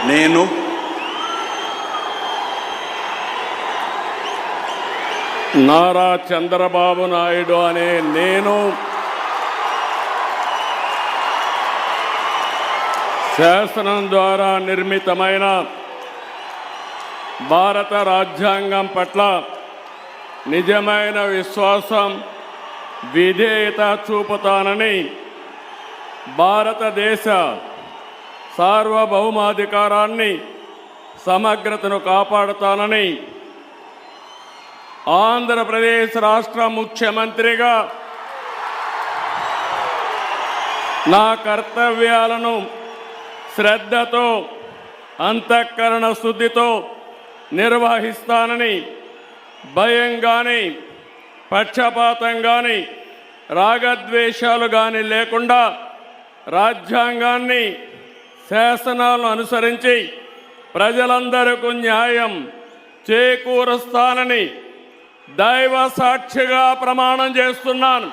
నేను నారా చంద్రబాబు నాయుడు అనే నేను శాసనం ద్వారా నిర్మితమైన భారత రాజ్యాంగం పట్ల నిజమైన విశ్వాసం, విధేయత చూపుతానని, భారతదేశ సార్వభౌమాధికారాన్ని, సమగ్రతను కాపాడుతానని ఆంధ్రప్రదేశ్ రాష్ట్ర ముఖ్యమంత్రిగా నా కర్తవ్యాలను శ్రద్ధతో, అంతఃకరణ శుద్ధితో నిర్వహిస్తానని, భయం కానీ, పక్షపాతం కానీ, రాగద్వేషాలు కానీ లేకుండా రాజ్యాంగాన్ని, శాసనాలను అనుసరించి ప్రజలందరికీ న్యాయం చేకూరుస్తానని దైవ సాక్షిగా ప్రమాణం చేస్తున్నాను.